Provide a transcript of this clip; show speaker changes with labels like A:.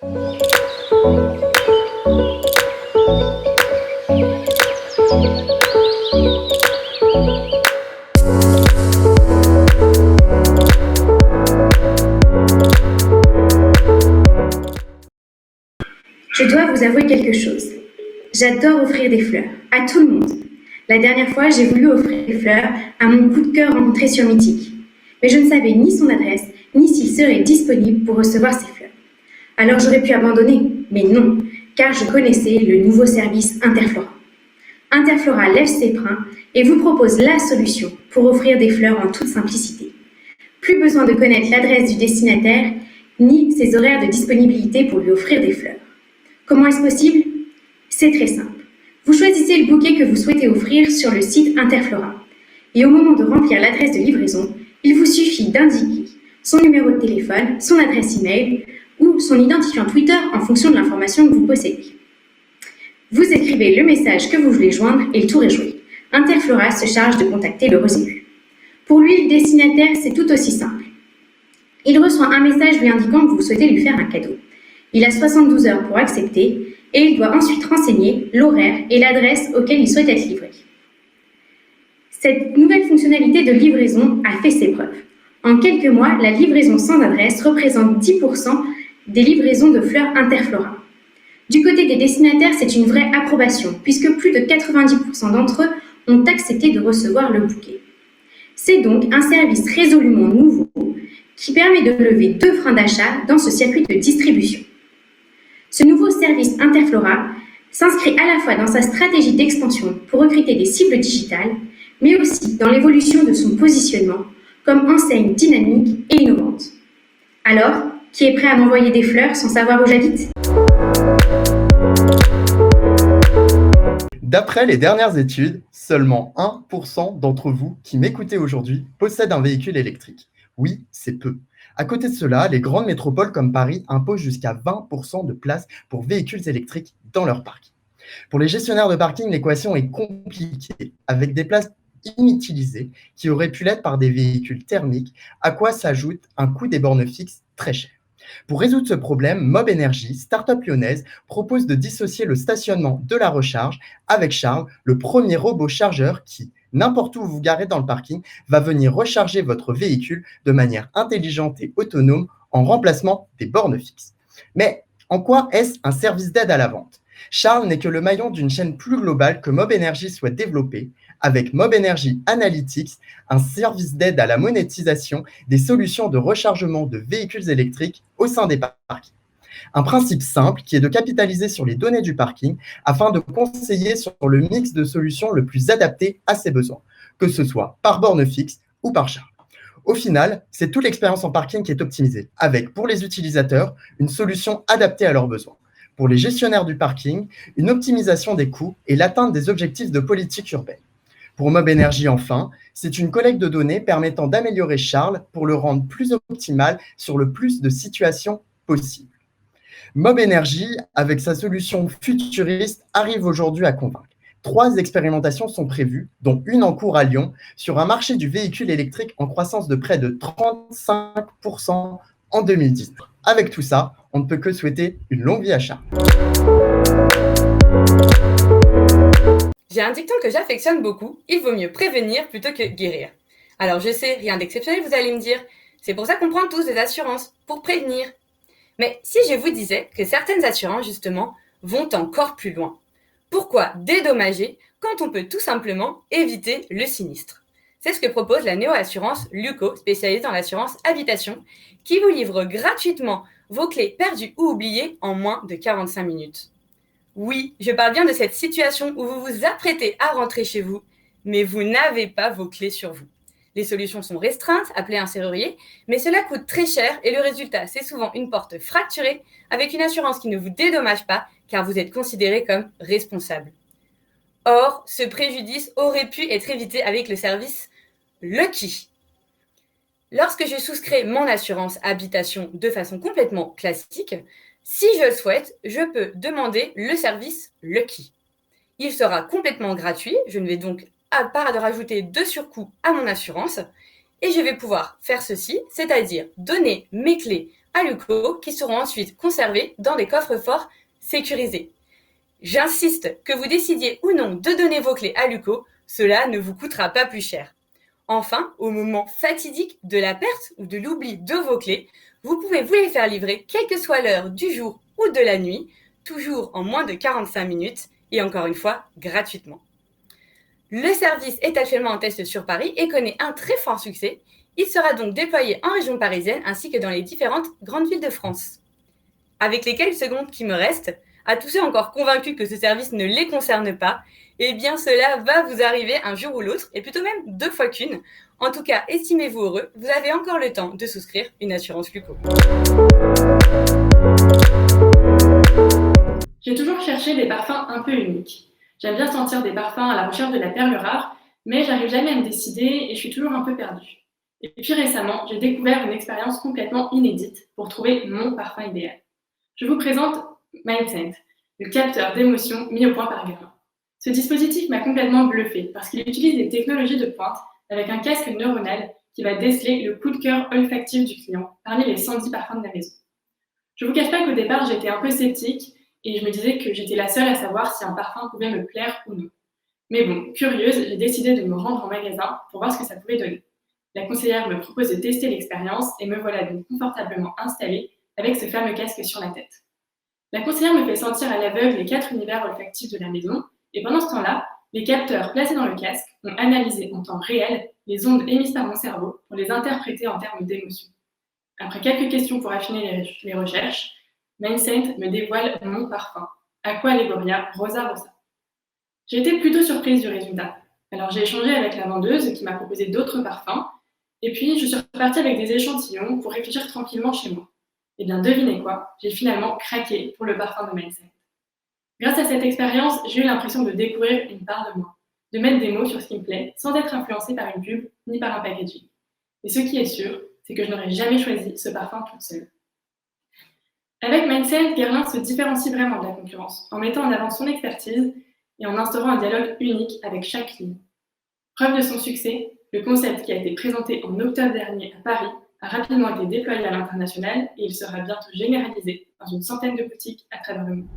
A: Je dois vous avouer quelque chose. J'adore offrir des fleurs, à tout le monde. La dernière fois, j'ai voulu offrir des fleurs à mon coup de cœur rencontré sur Mythique. Mais je ne savais ni son adresse, ni s'il serait disponible pour recevoir ces fleurs. Alors j'aurais pu abandonner, mais non, car je connaissais le nouveau service Interflora. Interflora lève ses brins et vous propose la solution pour offrir des fleurs en toute simplicité. Plus besoin de connaître l'adresse du destinataire, ni ses horaires de disponibilité pour lui offrir des fleurs. Comment est-ce possible? C'est très simple. Vous choisissez le bouquet que vous souhaitez offrir sur le site Interflora. Et au moment de remplir l'adresse de livraison, il vous suffit d'indiquer son numéro de téléphone, son adresse email ou son identifiant Twitter en fonction de l'information que vous possédez. Vous écrivez le message que vous voulez joindre et le tour est joué. Interflora se charge de contacter le reçu. Pour lui, le destinataire, c'est tout aussi simple. Il reçoit un message lui indiquant que vous souhaitez lui faire un cadeau. Il a 72 heures pour accepter et il doit ensuite renseigner l'horaire et l'adresse auquel il souhaite être livré. Cette nouvelle fonctionnalité de livraison a fait ses preuves. En quelques mois, la livraison sans adresse représente 10% des livraisons de fleurs Interflora. Du côté des destinataires, c'est une vraie approbation, puisque plus de 90% d'entre eux ont accepté de recevoir le bouquet. C'est donc un service résolument nouveau qui permet de lever 2 freins d'achat dans ce circuit de distribution. Ce nouveau service Interflora s'inscrit à la fois dans sa stratégie d'expansion pour recruter des cibles digitales, mais aussi dans l'évolution de son positionnement comme enseigne dynamique et innovante. Alors, qui est prêt à m'envoyer des fleurs sans savoir où j'habite?
B: D'après les dernières études, seulement 1% d'entre vous qui m'écoutez aujourd'hui possèdent un véhicule électrique. Oui, c'est peu. À côté de cela, les grandes métropoles comme Paris imposent jusqu'à 20% de places pour véhicules électriques dans leur parc. Pour les gestionnaires de parking, l'équation est compliquée, avec des places inutilisées qui auraient pu l'être par des véhicules thermiques, à quoi s'ajoute un coût des bornes fixes très cher. Pour résoudre ce problème, Mob Energy, start-up lyonnaise, propose de dissocier le stationnement de la recharge avec Charles, le premier robot chargeur qui, n'importe où vous vous garez dans le parking, va venir recharger votre véhicule de manière intelligente et autonome en remplacement des bornes fixes. Mais en quoi est-ce un service d'aide à la vente? Charles n'est que le maillon d'une chaîne plus globale que Mob Energy souhaite développer, avec Mob Energy Analytics, un service d'aide à la monétisation des solutions de rechargement de véhicules électriques au sein des parkings. Un principe simple qui est de capitaliser sur les données du parking afin de conseiller sur le mix de solutions le plus adapté à ses besoins, que ce soit par borne fixe ou par charge. Au final, c'est toute l'expérience en parking qui est optimisée, avec pour les utilisateurs une solution adaptée à leurs besoins. Pour les gestionnaires du parking, une optimisation des coûts et l'atteinte des objectifs de politique urbaine. Pour Mob Energy, enfin, c'est une collecte de données permettant d'améliorer Charles pour le rendre plus optimal sur le plus de situations possibles. Mob Energy, avec sa solution futuriste, arrive aujourd'hui à convaincre. 3 expérimentations sont prévues, dont une en cours à Lyon, sur un marché du véhicule électrique en croissance de près de 35% en 2010. Avec tout ça, on ne peut que souhaiter une longue vie à Charles.
C: J'ai un dicton que j'affectionne beaucoup, il vaut mieux prévenir plutôt que guérir. Alors je sais, rien d'exceptionnel vous allez me dire, c'est pour ça qu'on prend tous des assurances, pour prévenir. Mais si je vous disais que certaines assurances justement vont encore plus loin, pourquoi dédommager quand on peut tout simplement éviter le sinistre? C'est ce que propose la néo-assurance Luco, spécialisée dans l'assurance habitation, qui vous livre gratuitement vos clés perdues ou oubliées en moins de 45 minutes. Oui, je parle bien de cette situation où vous vous apprêtez à rentrer chez vous, mais vous n'avez pas vos clés sur vous. Les solutions sont restreintes, appelez un serrurier, mais cela coûte très cher et le résultat, c'est souvent une porte fracturée avec une assurance qui ne vous dédommage pas car vous êtes considéré comme responsable. Or, ce préjudice aurait pu être évité avec le service Lucky. Lorsque je souscris mon assurance habitation de façon complètement classique, si je le souhaite, je peux demander le service Lucky. Il sera complètement gratuit, je ne vais donc pas de rajouter de surcoût à mon assurance et je vais pouvoir faire ceci, c'est-à-dire donner mes clés Aluco qui seront ensuite conservés dans des coffres-forts sécurisés. J'insiste, que vous décidiez ou non de donner vos clés à Aluco, cela ne vous coûtera pas plus cher. Enfin, au moment fatidique de la perte ou de l'oubli de vos clés, vous pouvez vous les faire livrer quelle que soit l'heure du jour ou de la nuit, toujours en moins de 45 minutes et encore une fois, gratuitement. Le service est actuellement en test sur Paris et connaît un très fort succès. Il sera donc déployé en région parisienne ainsi que dans les différentes grandes villes de France. Avec les quelques secondes qui me restent, à tous ceux encore convaincus que ce service ne les concerne pas, eh bien cela va vous arriver un jour ou l'autre, et plutôt même 2 fois qu'une. En tout cas, estimez-vous heureux, vous avez encore le temps de souscrire une assurance Luco.
D: J'ai toujours cherché des parfums un peu uniques. J'aime bien sentir des parfums à la recherche de la perle rare, mais j'arrive jamais à me décider et je suis toujours un peu perdue. Et puis récemment, j'ai découvert une expérience complètement inédite pour trouver mon parfum idéal. Je vous présente MindScent, le capteur d'émotions mis au point par Guerlain. Ce dispositif m'a complètement bluffé parce qu'il utilise des technologies de pointe avec un casque neuronal qui va déceler le coup de cœur olfactif du client parmi les 110 parfums de la maison. Je ne vous cache pas qu'au départ, j'étais un peu sceptique et je me disais que j'étais la seule à savoir si un parfum pouvait me plaire ou non. Mais bon, curieuse, j'ai décidé de me rendre en magasin pour voir ce que ça pouvait donner. La conseillère me propose de tester l'expérience et me voilà donc confortablement installée avec ce fameux casque sur la tête. La conseillère me fait sentir à l'aveugle les 4 univers olfactifs de la maison et pendant ce temps-là, les capteurs placés dans le casque ont analysé en temps réel les ondes émises par mon cerveau pour les interpréter en termes d'émotions. Après quelques questions pour affiner les recherches, MindScent me dévoile mon parfum, Aqua Legoria Rosa Rosa. J'ai été plutôt surprise du résultat. Alors j'ai échangé avec la vendeuse qui m'a proposé d'autres parfums et puis je suis repartie avec des échantillons pour réfléchir tranquillement chez moi. Et bien devinez quoi, j'ai finalement craqué pour le parfum de MindScent. Grâce à cette expérience, j'ai eu l'impression de découvrir une part de moi, de mettre des mots sur ce qui me plaît sans être influencée par une pub ni par un packaging. Et ce qui est sûr, c'est que je n'aurais jamais choisi ce parfum toute seule. Avec MindScent, Guerlain se différencie vraiment de la concurrence en mettant en avant son expertise et en instaurant un dialogue unique avec chaque ligne. Preuve de son succès, le concept qui a été présenté en octobre dernier à Paris a rapidement été déployé à l'international et il sera bientôt généralisé dans une centaine de boutiques à travers le monde.